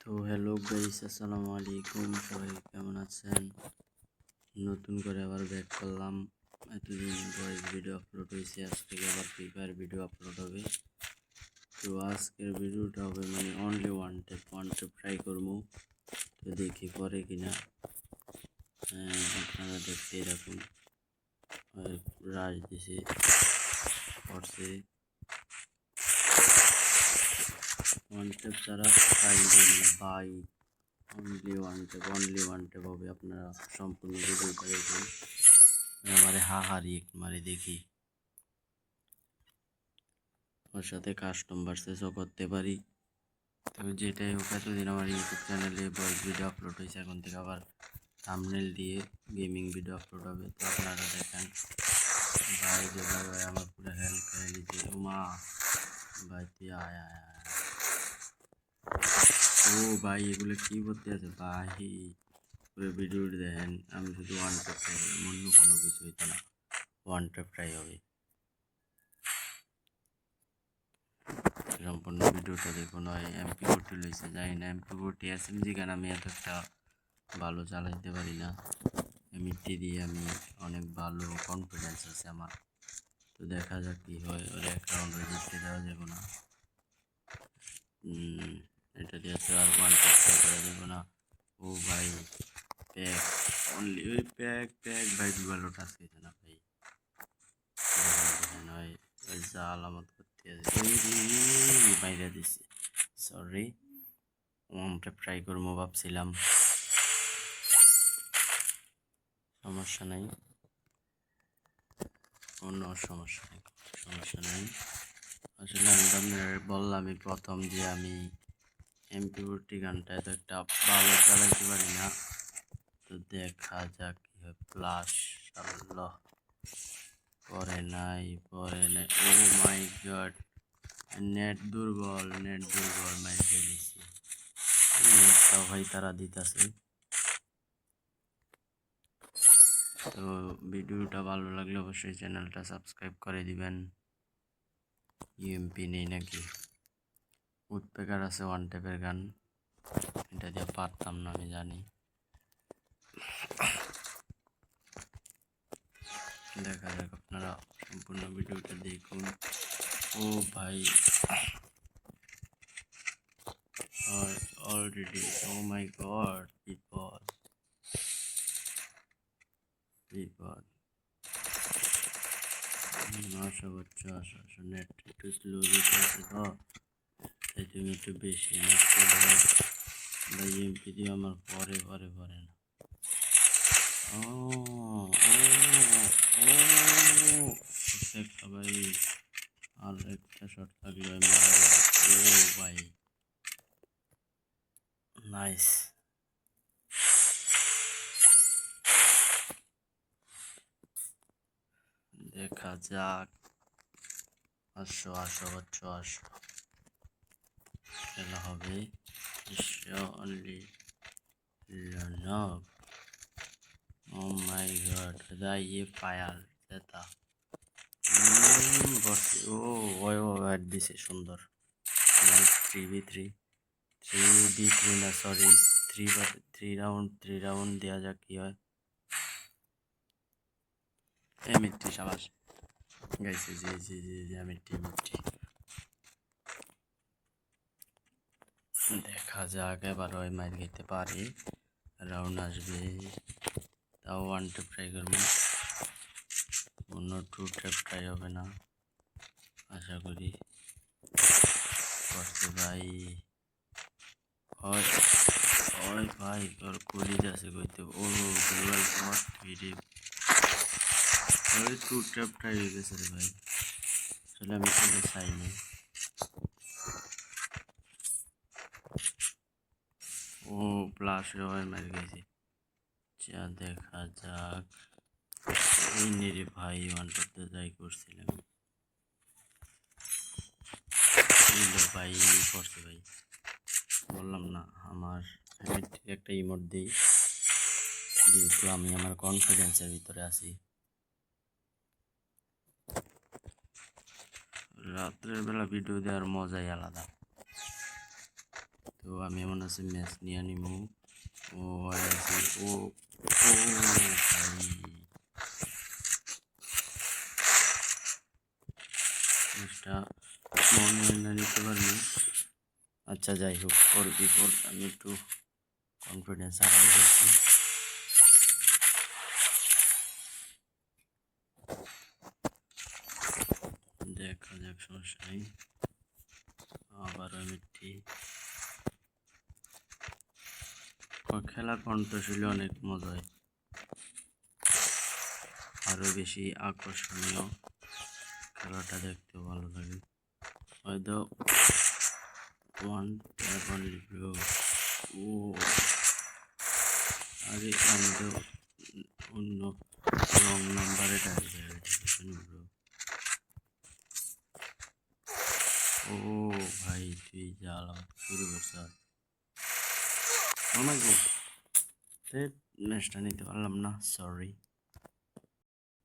তো hello guys, আসসালামু আলাইকুম। সবাই কেমন আছেন? নতুন করে আবার ব্যাক করলাম। এতদিন ভয়েস ভিডিও আপলোড হয়েছে, আজ থেকে আবার ফ্রি ফায়ার ভিডিও আপলোড হবে। তো আজকের ভিডিওটা হবে মানে অনলি ওয়ান ট্যাপ ট্রাই করবো। তো দেখি পরে কিনা। আপনারা দেখতে এরকম রাজ দিছে পড়ছে ওয়ান ট্যাপ ছাড়া ট্রাই করবো না ভাই। অনলি ওয়ান ট্যাপ হবে। আপনারা সম্পূর্ণ ভিডিওটা দেখুন। আমারে হাহারি এক মারি দেখি ওর সাথে কাস্টম ভার্সেসও করতে পারি। তো যেটাই হোক, এতদিন আমার ইউটিউব চ্যানেলে ভয়েস ভিডিও আপলোড হয়েছে, এখন থেকে আবার থাম্বনেল দিয়ে গেমিং ভিডিও আপলোড হবে। তো আপনারা দেখেন ভাই যে ভাই আমার পুরো হেল্প করে নিতে। মা ভাই তুই আয় আয় আয়। ও ভাই এগুলো কি করতে আছে ভাই? পুরো ভিডিও দেখেন। আমি শুধু ওয়ান ট্যাপ ট্রাই করি, অন্য কোনো কিছু হইতো না। ওয়ান ট্যাপ ট্রাই হবে। সম্পূর্ণ ভিডিওটা দেখুন। হয় MP40 লইছে, জানি না MP40 SMG গান আমি এত একটা ভালো চালাইতে পারি না। এমনিতে দিয়ে আমি অনেক ভালো কনফিডেন্স আছে আমার। তো দেখা যাক কি হয়। ওর এক রাউন্ডে জিততে দেওয়া যাবে না। এটা দিয়ে তো আর ওয়ান ট্যাপ ট্রাই করা যাবে না। ও ভাই প্যাক, অনলি ওই প্যাক ভাই ভালো টাচ খেয়েছে না ভাই। নয় যা আলামত করতে আছে বাইরে দিচ্ছে। সরি, ওয়ানটা ট্রাই করবো ভাবছিলাম, সমস্যা নাই, কোনো সমস্যা নাই। আসলে আমি আপনার বললামই প্রথম যে আমি MP40 গানটা এত একটা ভালো চালাইতে পারি না। তো দেখা যাক কি হয়। প্লাস আল্লাহ পরে নাই ও মাই গড, নেট দুর্বল মাইর ফেলেছি। নেটটাও ভাই তারা দিতেছে। তো ভিডিওটা ভালো লাগলে অবশ্যই চ্যানেলটা সাবস্ক্রাইব করে দিবেন। ইউএমপি নেই নাকি? উডপেকার আছে ওয়ান ট্যাপের গান, এটা দিয়ে পারতাম না আমি জানি। দেখা যাক, আপনারা সম্পূর্ণ ভিডিওটা দেখুন। ও ভাই অলরেডি, ও মাই গড, বিপদ। আসো বাচ্চা, আসো নেট একটু স্লো দিতে আছে তো, তাই তুমি একটু বেশি নষ্ট করো ভাই। এমপি দিয়ে আমার পরে না। ও একটা ভাই, আর একটা শট লাগলো মারা গেল। ও ভাই নাইস। দেখা যাক। আসো খেলা হবে। Only love. Oh my god, ये ফায়ার জেতা বসে। ও ওই ওয়াইড দিছে সুন্দর। লাইক 3v3 না সরি, 3 রাউন্ড দেওয়া যাক কি হয়। মিট্টি সাবাস গাইছে। জি মিট্টি দেখা যাক এবার ওই মাইর খেতে পারে। রাউন্ড আসবে, তাও ওয়ান ট্যাপ ট্রাই করবো, অন্য টু ট্যাপ ট্রাই হবে না আশা করি। করছে ভাই, ওই ভাই তোর কলিজ আছে কইতে। ও গ্লোবাল শট ভিডি, ওই টু ট্যাপ ট্রাই হয়ে গেছে রে ভাই। আসলে আমি খেলে চাইনি। ও প্লাস হয় মার গেছে। যা দেখা যাক। এই নিরে ভাই ওয়ানটাতে যাই করছিলাম ভাই করছে ভাই। বললাম না আমার একটা ইমোট দিই, যেহেতু আমি আমার কনফিডেন্সের ভিতরে আছি। রাত্রের বেলা ভিডিও দেওয়ার মজাই আলাদা। তো আমি এমন আছে ম্যাচ নিয়ে নিমু। ও আছে ও ও ভাই ম্যাচটা মনে হয় না নিতে পারবি। আচ্ছা যাই হোক, ফর বিফোর আমি একটু কনফিডেন্স হারাই গেছি। দেখা যাক, সমস্যা নেই। আবারও আমি ঠিক খেলা কণ্ঠশীল অনেক মজা হয়, আরও বেশি আকর্ষণীয়, খেলাটা দেখতেও ভালো লাগে। হয়তো ওয়ান ট্যাপ অনলি ব্রো। ও আরে আমি তো অন্য রং নাম্বারে টাইপ ব্রো। ও ভাই তুই জ্বালা শুরু করছ। আমাকে ম্যাচটা নিতে পারলাম না, সরি।